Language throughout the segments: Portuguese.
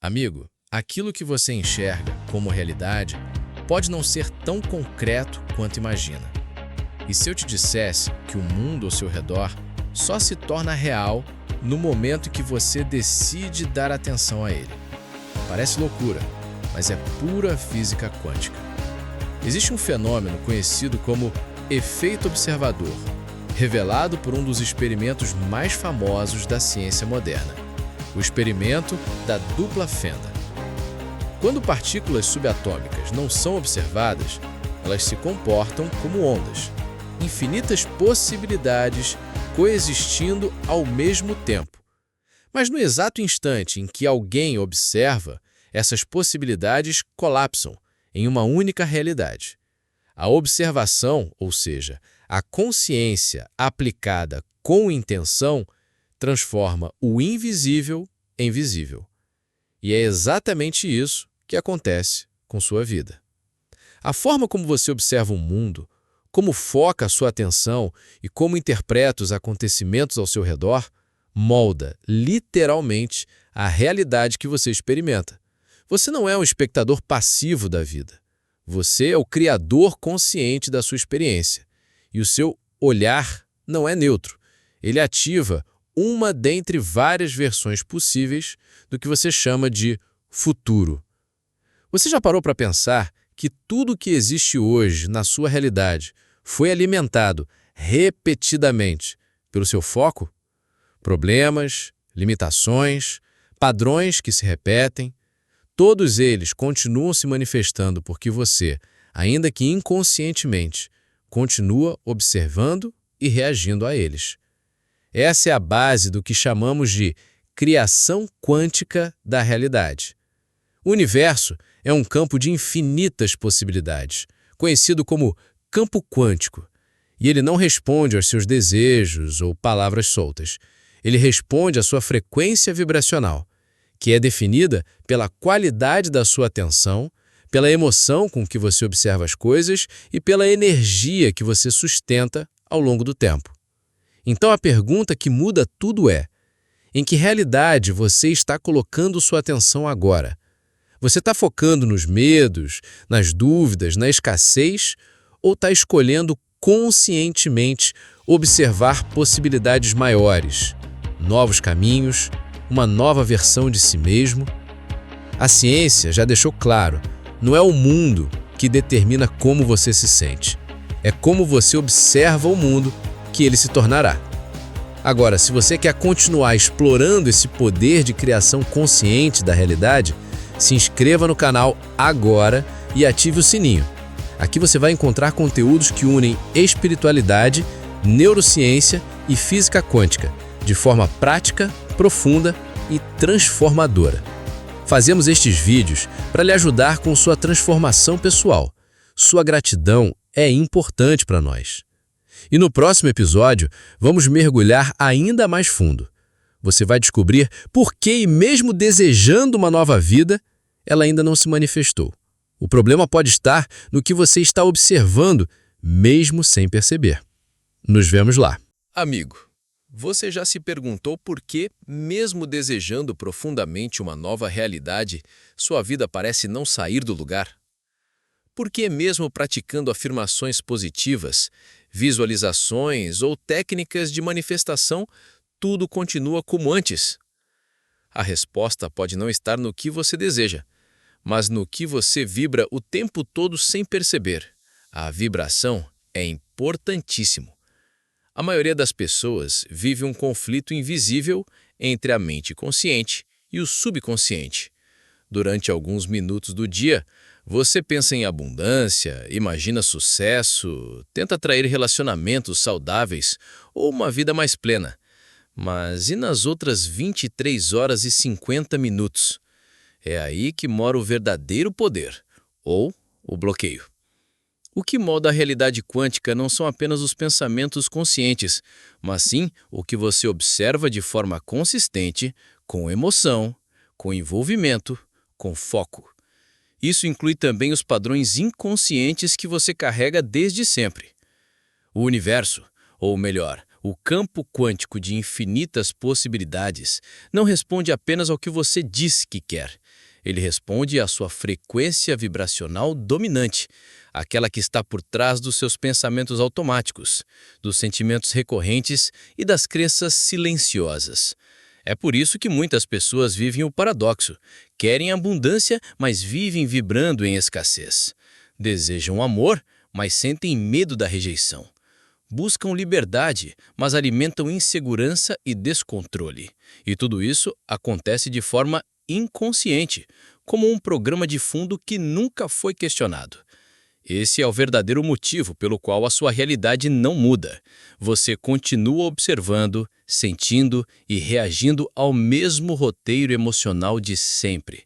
Amigo, aquilo que você enxerga como realidade pode não ser tão concreto quanto imagina. E se eu te dissesse que o mundo ao seu redor só se torna real no momento em que você decide dar atenção a ele? Parece loucura, mas é pura física quântica. Existe um fenômeno conhecido como efeito observador, revelado por um dos experimentos mais famosos da ciência moderna, o experimento da dupla fenda. Quando partículas subatômicas não são observadas, elas se comportam como ondas, infinitas possibilidades coexistindo ao mesmo tempo. Mas no exato instante em que alguém observa, essas possibilidades colapsam em uma única realidade. A observação, ou seja, a consciência aplicada com intenção, transforma o invisível em visível. E é exatamente isso que acontece com sua vida. A forma como você observa o mundo, como foca a sua atenção e como interpreta os acontecimentos ao seu redor, molda, literalmente, a realidade que você experimenta. Você não é um espectador passivo da vida. Você é o criador consciente da sua experiência. E o seu olhar não é neutro. Ele ativa uma dentre várias versões possíveis do que você chama de futuro. Você já parou para pensar que tudo o que existe hoje na sua realidade foi alimentado repetidamente pelo seu foco? Problemas, limitações, padrões que se repetem, todos eles continuam se manifestando porque você, ainda que inconscientemente, continua observando e reagindo a eles. Essa é a base do que chamamos de criação quântica da realidade. O universo é um campo de infinitas possibilidades, conhecido como campo quântico, e ele não responde aos seus desejos ou palavras soltas. Ele responde à sua frequência vibracional, que é definida pela qualidade da sua atenção, pela emoção com que você observa as coisas e pela energia que você sustenta ao longo do tempo. Então a pergunta que muda tudo é: em que realidade você está colocando sua atenção agora? Você está focando nos medos, nas dúvidas, na escassez, ou está escolhendo conscientemente observar possibilidades maiores, novos caminhos, uma nova versão de si mesmo? A ciência já deixou claro, não é o mundo que determina como você se sente, é como você observa o mundo que ele se tornará. Agora, se você quer continuar explorando esse poder de criação consciente da realidade, se inscreva no canal agora e ative o sininho. Aqui você vai encontrar conteúdos que unem espiritualidade, neurociência e física quântica, de forma prática, profunda e transformadora. Fazemos estes vídeos para lhe ajudar com sua transformação pessoal. Sua gratidão é importante para nós. E no próximo episódio, vamos mergulhar ainda mais fundo. Você vai descobrir por que, mesmo desejando uma nova vida, ela ainda não se manifestou. O problema pode estar no que você está observando, mesmo sem perceber. Nos vemos lá. Amigo, você já se perguntou por que, mesmo desejando profundamente uma nova realidade, sua vida parece não sair do lugar? Por que, mesmo praticando afirmações positivas, visualizações ou técnicas de manifestação, tudo continua como antes? A resposta pode não estar no que você deseja, mas no que você vibra o tempo todo sem perceber. A vibração é importantíssimo. A maioria das pessoas vive um conflito invisível entre a mente consciente e o subconsciente. Durante alguns minutos do dia, você pensa em abundância, imagina sucesso, tenta atrair relacionamentos saudáveis ou uma vida mais plena. Mas e nas outras 23 horas e 50 minutos? É aí que mora o verdadeiro poder, ou o bloqueio. O que molda a realidade quântica não são apenas os pensamentos conscientes, mas sim o que você observa de forma consistente, com emoção, com envolvimento, com foco. Isso inclui também os padrões inconscientes que você carrega desde sempre. O universo, ou melhor, O campo quântico de infinitas possibilidades não responde apenas ao que você diz que quer. Ele responde à sua frequência vibracional dominante, aquela que está por trás dos seus pensamentos automáticos, dos sentimentos recorrentes e das crenças silenciosas. É por isso que muitas pessoas vivem o paradoxo. Querem abundância, mas vivem vibrando em escassez. Desejam amor, mas sentem medo da rejeição. Buscam liberdade, mas alimentam insegurança e descontrole. E tudo isso acontece de forma inconsciente, como um programa de fundo que nunca foi questionado. Esse é o verdadeiro motivo pelo qual a sua realidade não muda. Você continua observando, sentindo e reagindo ao mesmo roteiro emocional de sempre.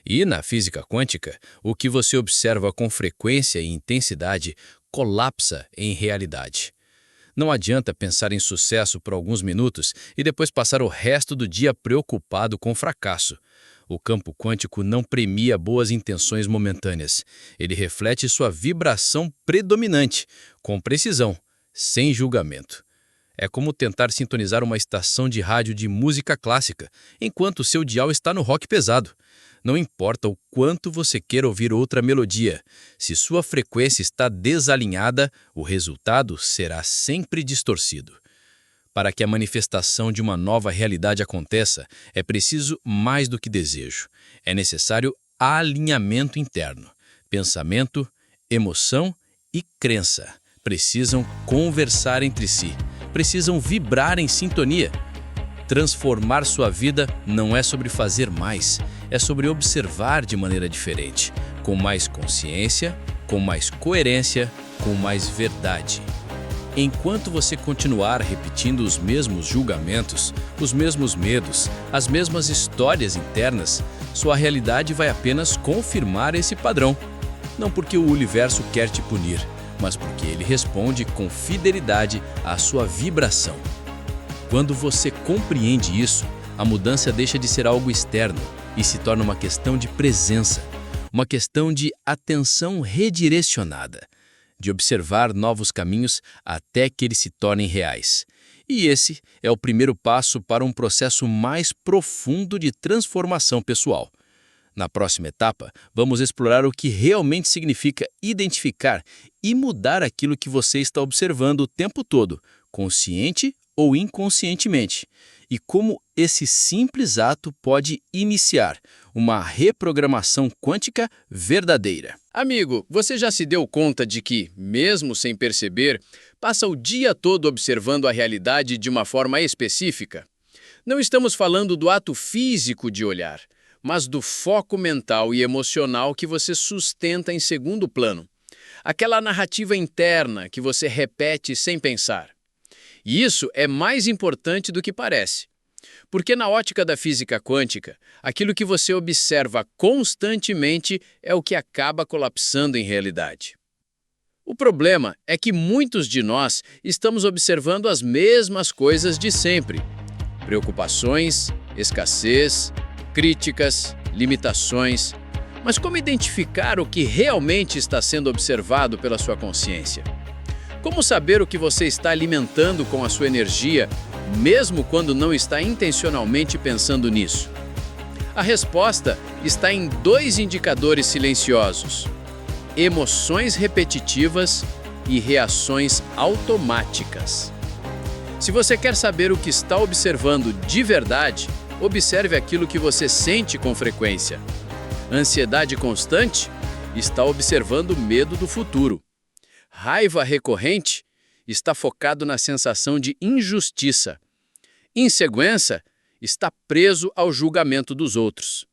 E na física quântica, o que você observa com frequência e intensidade colapsa em realidade. Não adianta pensar em sucesso por alguns minutos e depois passar o resto do dia preocupado com o fracasso. O campo quântico não premia boas intenções momentâneas. Ele reflete sua vibração predominante, com precisão, sem julgamento. É como tentar sintonizar uma estação de rádio de música clássica, enquanto o seu dial está no rock pesado. Não importa o quanto você queira ouvir outra melodia, se sua frequência está desalinhada, o resultado será sempre distorcido. Para que a manifestação de uma nova realidade aconteça, é preciso mais do que desejo. É necessário alinhamento interno. Pensamento, emoção e crença precisam conversar entre si, precisam vibrar em sintonia. Transformar sua vida não é sobre fazer mais, é sobre observar de maneira diferente, com mais consciência, com mais coerência, com mais verdade. Enquanto você continuar repetindo os mesmos julgamentos, os mesmos medos, as mesmas histórias internas, sua realidade vai apenas confirmar esse padrão. Não porque o universo quer te punir, mas porque ele responde com fidelidade à sua vibração. Quando você compreende isso, a mudança deixa de ser algo externo e se torna uma questão de presença, uma questão de atenção redirecionada, de observar novos caminhos até que eles se tornem reais. E esse é o primeiro passo para um processo mais profundo de transformação pessoal. Na próxima etapa, vamos explorar o que realmente significa identificar e mudar aquilo que você está observando o tempo todo, consciente ou inconscientemente, e como esse simples ato pode iniciar uma reprogramação quântica verdadeira. Amigo, você já se deu conta de que, mesmo sem perceber, passa o dia todo observando a realidade de uma forma específica? Não estamos falando do ato físico de olhar, mas do foco mental e emocional que você sustenta em segundo plano. Aquela narrativa interna que você repete sem pensar. E isso é mais importante do que parece. Porque na ótica da física quântica, aquilo que você observa constantemente é o que acaba colapsando em realidade. O problema é que muitos de nós estamos observando as mesmas coisas de sempre. Preocupações, escassez, críticas, limitações. Mas como identificar o que realmente está sendo observado pela sua consciência? Como saber o que você está alimentando com a sua energia, mesmo quando não está intencionalmente pensando nisso? A resposta está em dois indicadores silenciosos: emoções repetitivas e reações automáticas. Se você quer saber o que está observando de verdade, observe aquilo que você sente com frequência. Ansiedade constante? Está observando o medo do futuro. Raiva recorrente? Está focado na sensação de injustiça. Insegurança? Está preso ao julgamento dos outros.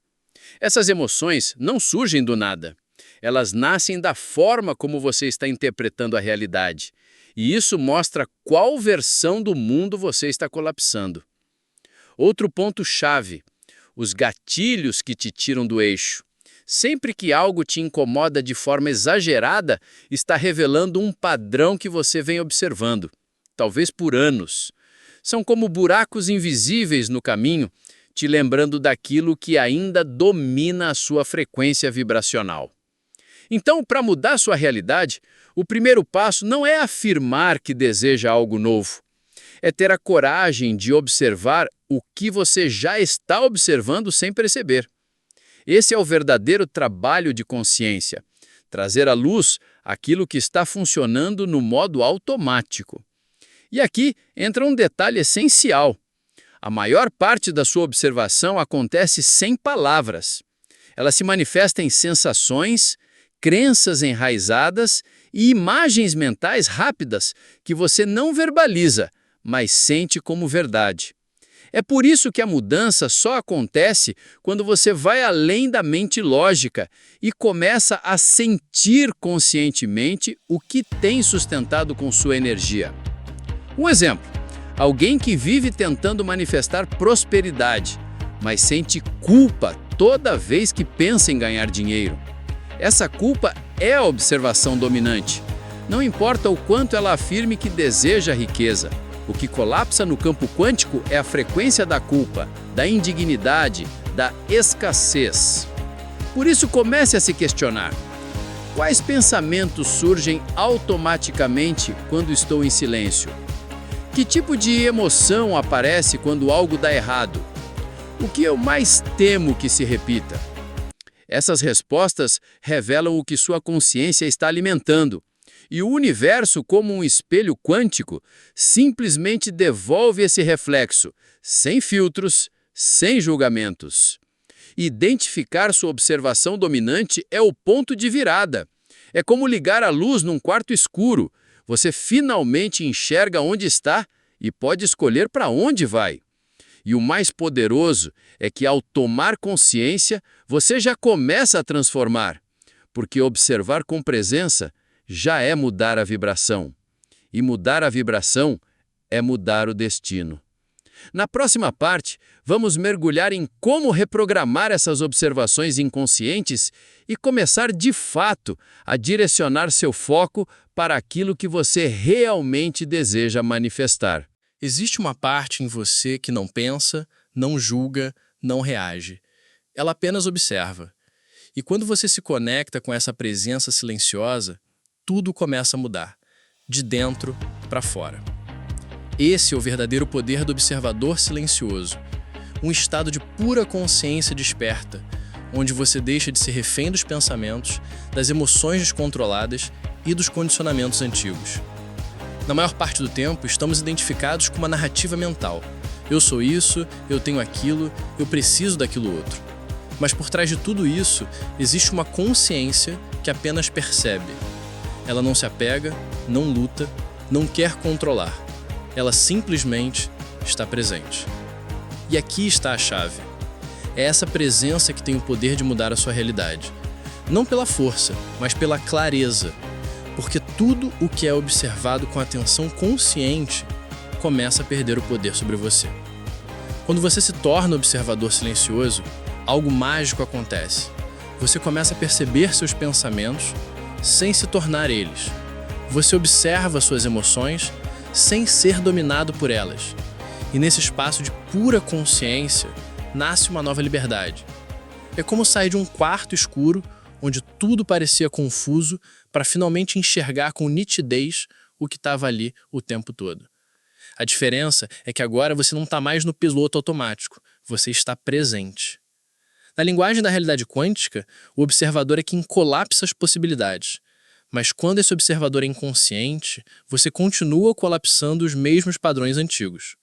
Essas emoções não surgem do nada. Elas nascem da forma como você está interpretando a realidade. E isso mostra qual versão do mundo você está colapsando. Outro ponto-chave: os gatilhos que te tiram do eixo. Sempre que algo te incomoda de forma exagerada, está revelando um padrão que você vem observando, talvez por anos. São como buracos invisíveis no caminho, te lembrando daquilo que ainda domina a sua frequência vibracional. Então, para mudar sua realidade, o primeiro passo não é afirmar que deseja algo novo. É ter a coragem de observar o que você já está observando sem perceber. Esse é o verdadeiro trabalho de consciência. Trazer à luz aquilo que está funcionando no modo automático. E aqui entra um detalhe essencial. A maior parte da sua observação acontece sem palavras. Ela se manifesta em sensações, crenças enraizadas e imagens mentais rápidas que você não verbaliza, mas sente como verdade. É por isso que a mudança só acontece quando você vai além da mente lógica e começa a sentir conscientemente o que tem sustentado com sua energia. Um exemplo, alguém que vive tentando manifestar prosperidade, mas sente culpa toda vez que pensa em ganhar dinheiro. Essa culpa é a observação dominante. Não importa o quanto ela afirme que deseja a riqueza. O que colapsa no campo quântico é a frequência da culpa, da indignidade, da escassez. Por isso, comece a se questionar. Quais pensamentos surgem automaticamente quando estou em silêncio? Que tipo de emoção aparece quando algo dá errado? O que eu mais temo que se repita? Essas respostas revelam o que sua consciência está alimentando. E o universo, como um espelho quântico, simplesmente devolve esse reflexo, sem filtros, sem julgamentos. Identificar sua observação dominante é o ponto de virada. É como ligar a luz num quarto escuro. Você finalmente enxerga onde está e pode escolher para onde vai. E o mais poderoso é que, ao tomar consciência, você já começa a transformar. Porque observar com presença já é mudar a vibração. E mudar a vibração é mudar o destino. Na próxima parte, vamos mergulhar em como reprogramar essas observações inconscientes e começar de fato a direcionar seu foco para aquilo que você realmente deseja manifestar. Existe uma parte em você que não pensa, não julga, não reage. Ela apenas observa. E quando você se conecta com essa presença silenciosa, tudo começa a mudar, de dentro para fora. Esse é o verdadeiro poder do observador silencioso, um estado de pura consciência desperta, onde você deixa de ser refém dos pensamentos, das emoções descontroladas e dos condicionamentos antigos. Na maior parte do tempo, estamos identificados com uma narrativa mental. Eu sou isso, eu tenho aquilo, eu preciso daquilo outro. Mas por trás de tudo isso, existe uma consciência que apenas percebe. Ela não se apega, não luta, não quer controlar. Ela simplesmente está presente. E aqui está a chave. É essa presença que tem o poder de mudar a sua realidade. Não pela força, mas pela clareza. Porque tudo o que é observado com atenção consciente começa a perder o poder sobre você. Quando você se torna observador silencioso, algo mágico acontece. Você começa a perceber seus pensamentos sem se tornar eles. Você observa suas emoções sem ser dominado por elas. E nesse espaço de pura consciência, nasce uma nova liberdade. É como sair de um quarto escuro, onde tudo parecia confuso, para finalmente enxergar com nitidez o que estava ali o tempo todo. A diferença é que agora você não está mais no piloto automático, você está presente. Na linguagem da realidade quântica, o observador é quem colapsa as possibilidades. Mas quando esse observador é inconsciente, você continua colapsando os mesmos padrões antigos.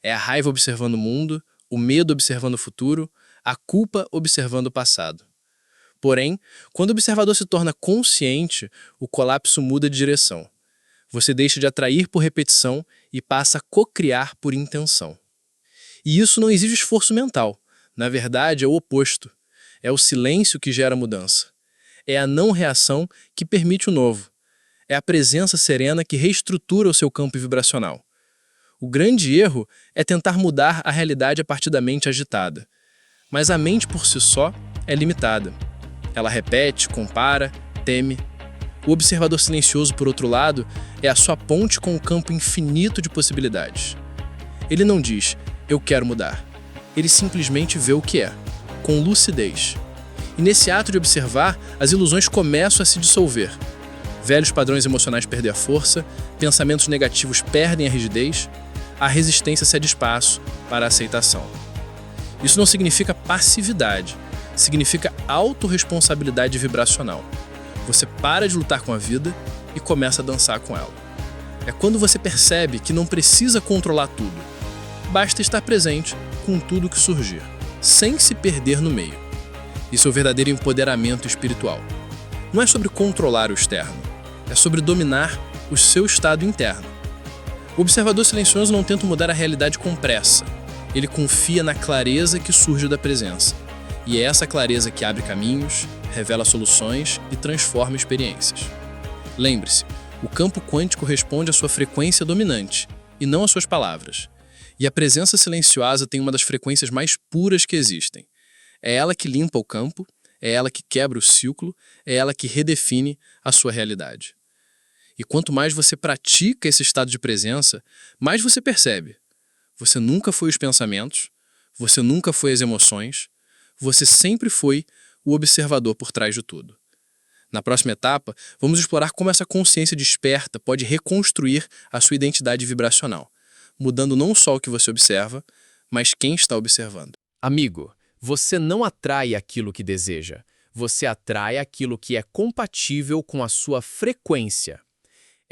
É a raiva observando o mundo, o medo observando o futuro, a culpa observando o passado. Porém, quando o observador se torna consciente, o colapso muda de direção. Você deixa de atrair por repetição e passa a cocriar por intenção. E isso não exige esforço mental. Na verdade, é o oposto. É o silêncio que gera mudança. É a não reação que permite o novo. É a presença serena que reestrutura o seu campo vibracional. O grande erro é tentar mudar a realidade a partir da mente agitada. Mas a mente por si só é limitada. Ela repete, compara, teme. O observador silencioso, por outro lado, é a sua ponte com o campo infinito de possibilidades. Ele não diz, eu quero mudar. Ele simplesmente vê o que é, com lucidez. E nesse ato de observar, as ilusões começam a se dissolver. Velhos padrões emocionais perdem a força, pensamentos negativos perdem a rigidez, a resistência cede espaço para a aceitação. Isso não significa passividade, significa autorresponsabilidade vibracional. Você para de lutar com a vida e começa a dançar com ela. É quando você percebe que não precisa controlar tudo. Basta estar presente com tudo que surgir, sem se perder no meio. Isso é o verdadeiro empoderamento espiritual. Não é sobre controlar o externo, é sobre dominar o seu estado interno. O observador silencioso não tenta mudar a realidade com pressa. Ele confia na clareza que surge da presença. E é essa clareza que abre caminhos, revela soluções e transforma experiências. Lembre-se, o campo quântico responde à sua frequência dominante, e não às suas palavras. E a presença silenciosa tem uma das frequências mais puras que existem. É ela que limpa o campo, é ela que quebra o ciclo, é ela que redefine a sua realidade. E quanto mais você pratica esse estado de presença, mais você percebe. Você nunca foi os pensamentos, você nunca foi as emoções, você sempre foi o observador por trás de tudo. Na próxima etapa, vamos explorar como essa consciência desperta pode reconstruir a sua identidade vibracional, mudando não só o que você observa, mas quem está observando. Amigo, você não atrai aquilo que deseja, você atrai aquilo que é compatível com a sua frequência.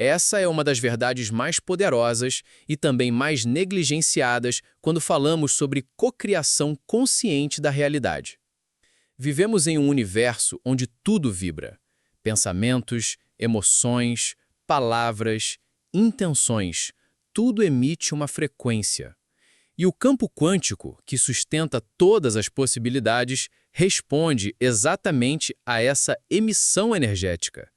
Essa é uma das verdades mais poderosas e também mais negligenciadas quando falamos sobre cocriação consciente da realidade. Vivemos em um universo onde tudo vibra. Pensamentos, emoções, palavras, intenções, tudo emite uma frequência. E o campo quântico, que sustenta todas as possibilidades, responde exatamente a essa emissão energética.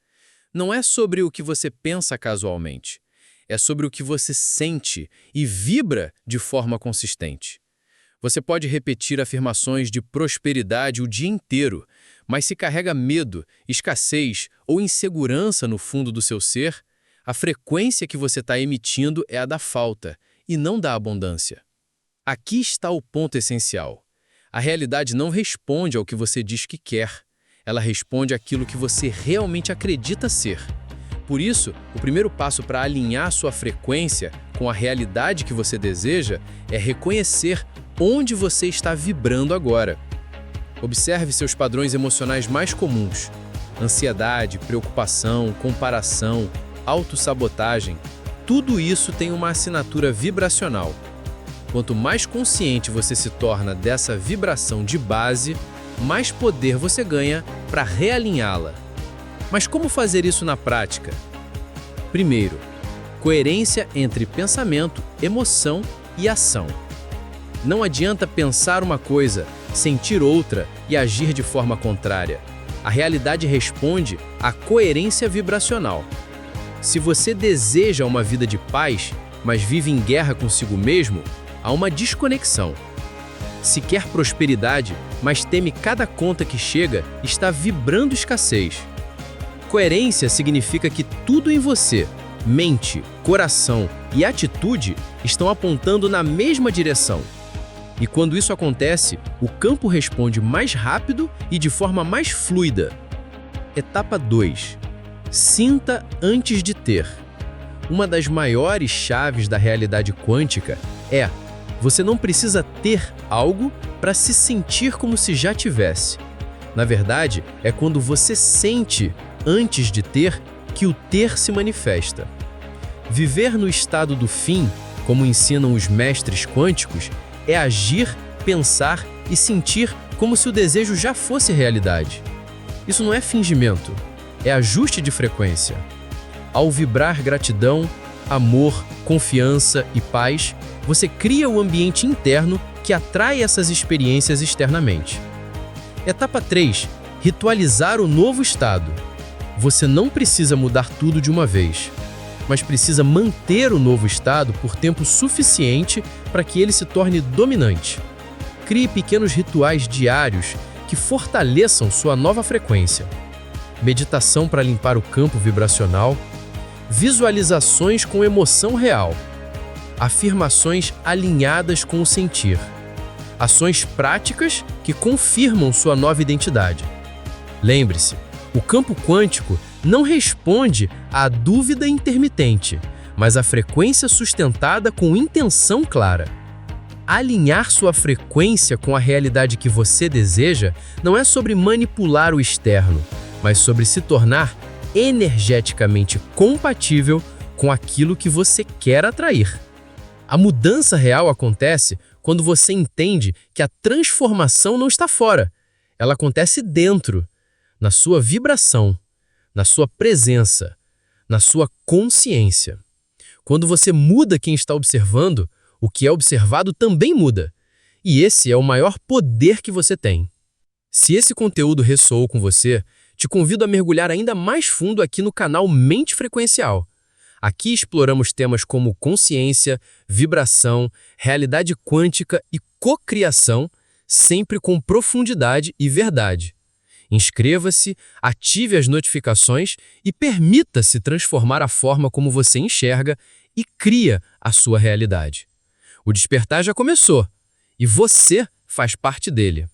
Não é sobre o que você pensa casualmente, é sobre o que você sente e vibra de forma consistente. Você pode repetir afirmações de prosperidade o dia inteiro, mas se carrega medo, escassez ou insegurança no fundo do seu ser, a frequência que você está emitindo é a da falta e não da abundância. Aqui está o ponto essencial. A realidade não responde ao que você diz que quer. Ela responde àquilo que você realmente acredita ser. Por isso, o primeiro passo para alinhar sua frequência com a realidade que você deseja é reconhecer onde você está vibrando agora. Observe seus padrões emocionais mais comuns: ansiedade, preocupação, comparação, autossabotagem. Tudo isso tem uma assinatura vibracional. Quanto mais consciente você se torna dessa vibração de base, mais poder você ganha para realinhá-la. Mas como fazer isso na prática? Primeiro, coerência entre pensamento, emoção e ação. Não adianta pensar uma coisa, sentir outra e agir de forma contrária. A realidade responde à coerência vibracional. Se você deseja uma vida de paz, mas vive em guerra consigo mesmo, há uma desconexão. Se quer prosperidade, mas teme cada conta que chega, está vibrando escassez. Coerência significa que tudo em você, mente, coração e atitude, estão apontando na mesma direção. E quando isso acontece, o campo responde mais rápido e de forma mais fluida. Etapa 2. Sinta antes de ter. Uma das maiores chaves da realidade quântica é: você não precisa ter algo para se sentir como se já tivesse. Na verdade, é quando você sente antes de ter que o ter se manifesta. Viver no estado do fim, como ensinam os mestres quânticos, é agir, pensar e sentir como se o desejo já fosse realidade. Isso não é fingimento, é ajuste de frequência. Ao vibrar gratidão, amor, confiança e paz, você cria o ambiente interno que atrai essas experiências externamente. Etapa 3. Ritualizar o novo estado. Você não precisa mudar tudo de uma vez, mas precisa manter o novo estado por tempo suficiente para que ele se torne dominante. Crie pequenos rituais diários que fortaleçam sua nova frequência. Meditação para limpar o campo vibracional, visualizações com emoção real, afirmações alinhadas com o sentir, ações práticas que confirmam sua nova identidade. Lembre-se, o campo quântico não responde à dúvida intermitente, mas a frequência sustentada com intenção clara. Alinhar sua frequência com a realidade que você deseja não é sobre manipular o externo, mas sobre se tornar energeticamente compatível com aquilo que você quer atrair. A mudança real acontece quando você entende que a transformação não está fora, ela acontece dentro, na sua vibração, na sua presença, na sua consciência. Quando você muda quem está observando, o que é observado também muda. E esse é o maior poder que você tem. Se esse conteúdo ressoou com você, te convido a mergulhar ainda mais fundo aqui no canal Mente Frequencial. Aqui exploramos temas como consciência, vibração, realidade quântica e cocriação, sempre com profundidade e verdade. Inscreva-se, ative as notificações e permita-se transformar a forma como você enxerga e cria a sua realidade. O despertar já começou e você faz parte dele.